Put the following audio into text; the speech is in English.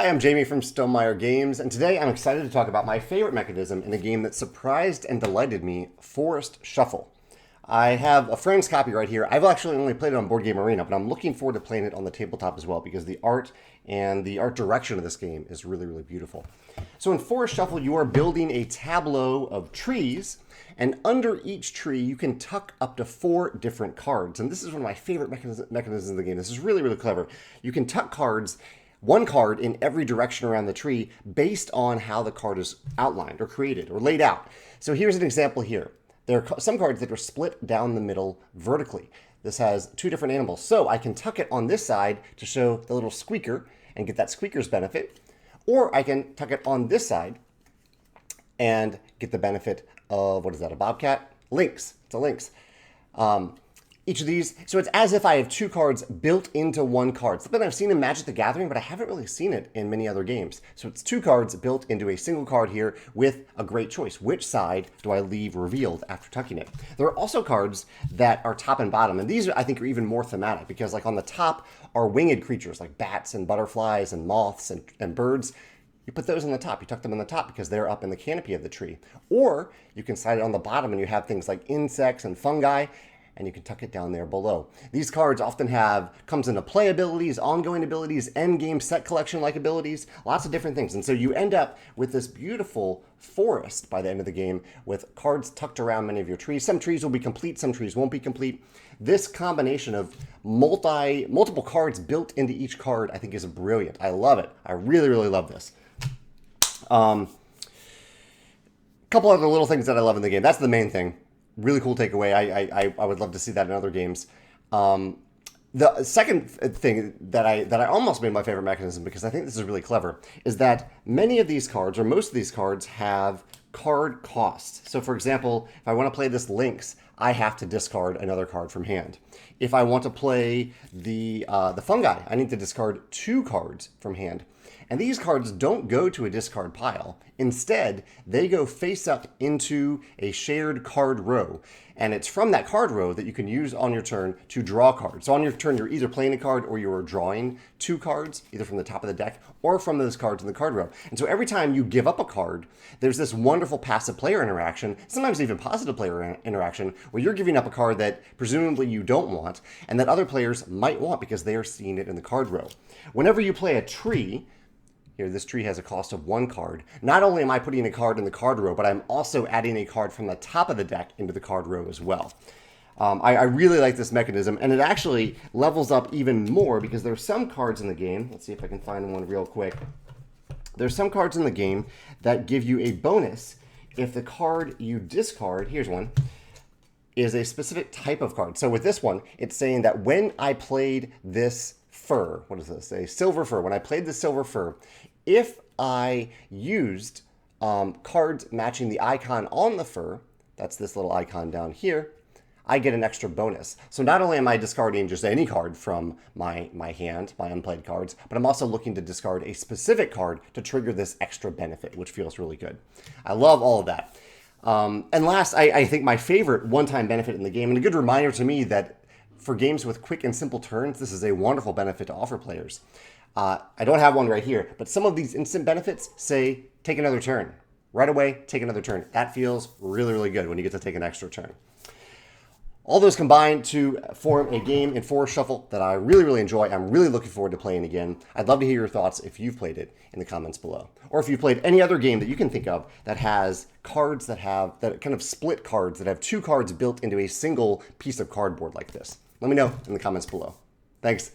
Hi, I'm Jamey from Stonemaier Games, and today I'm excited to talk about my favorite mechanism in a game that surprised and delighted me, Forest Shuffle. I have a friend's copy right here. I've actually only played it on Board Game Arena, but I'm looking forward to playing it on the tabletop as well because the art and the art direction of this game is really, really beautiful. So in Forest Shuffle, you are building a tableau of trees, and under each tree, you can tuck up to 4 different cards. And this is one of my favorite mechanisms in the game. This is really, really clever. You can tuck cards, one card in every direction around the tree based on how the card is outlined or created or laid out. So here's an example here. There are some cards that are split down the middle vertically. This has 2 different animals. So I can tuck it on this side to show the little squeaker and get that squeaker's benefit. Or I can tuck it on this side and get the benefit of, what is that, a bobcat? Lynx. It's a lynx. Each of these, so it's as if I have 2 cards built into one card. Something I've seen in Magic the Gathering, but I haven't really seen it in many other games. So it's 2 cards built into a single card here with a great choice. Which side do I leave revealed after tucking it? There are also cards that are top and bottom, and these I think are even more thematic because like on the top are winged creatures like bats and butterflies and moths and birds. You put those on the top. You tuck them on the top because they're up in the canopy of the tree. Or you can slide it on the bottom and you have things like insects and fungi, and you can tuck it down there below. These cards often comes into play abilities, ongoing abilities, end game set collection like abilities, lots of different things. And so you end up with this beautiful forest by the end of the game with cards tucked around many of your trees. Some trees will be complete, some trees won't be complete. This combination of multiple cards built into each card I think is brilliant. I love it. I really, really love this. Couple other little things that I love in the game. That's the main thing. Really cool takeaway. I would love to see that in other games. The second thing that I almost made my favorite mechanism, because I think this is really clever, is that many of these cards, or most of these cards, have card costs. So for example, if I want to play this Lynx, I have to discard another card from hand. If I want to play the fungi, I need to discard 2 cards from hand. And these cards don't go to a discard pile. Instead, they go face up into a shared card row. And it's from that card row that you can use on your turn to draw cards. So on your turn, you're either playing a card or you're drawing 2 cards, either from the top of the deck or from those cards in the card row. And so every time you give up a card, there's this wonderful passive player interaction, sometimes even positive player interaction, where you're giving up a card that presumably you don't want and that other players might want because they are seeing it in the card row. Whenever you play a tree, here, this tree has a cost of 1 card. Not only am I putting a card in the card row, but I'm also adding a card from the top of the deck into the card row as well. I really like this mechanism, and it actually levels up even more because there's some cards in the game. Let's see if I can find one real quick. There's some cards in the game that give you a bonus if the card you discard, here's one, is a specific type of card. So with this one, it's saying that when I played this fur, what does this? A silver fur. When I played the silver fur, if I used cards matching the icon on the fur, that's this little icon down here, I get an extra bonus. So not only am I discarding just any card from my hand, my unplayed cards, but I'm also looking to discard a specific card to trigger this extra benefit, which feels really good. I love all of that. And last, I think my favorite one-time benefit in the game, and a good reminder to me that for games with quick and simple turns, this is a wonderful benefit to offer players. I don't have one right here, but some of these instant benefits say, take another turn. Right away, take another turn. That feels really, really good when you get to take an extra turn. All those combine to form a game in Forest Shuffle that I really, really enjoy. I'm really looking forward to playing again. I'd love to hear your thoughts if you've played it in the comments below. Or if you've played any other game that you can think of that has cards that kind of split cards, that have 2 cards built into a single piece of cardboard like this. Let me know in the comments below. Thanks.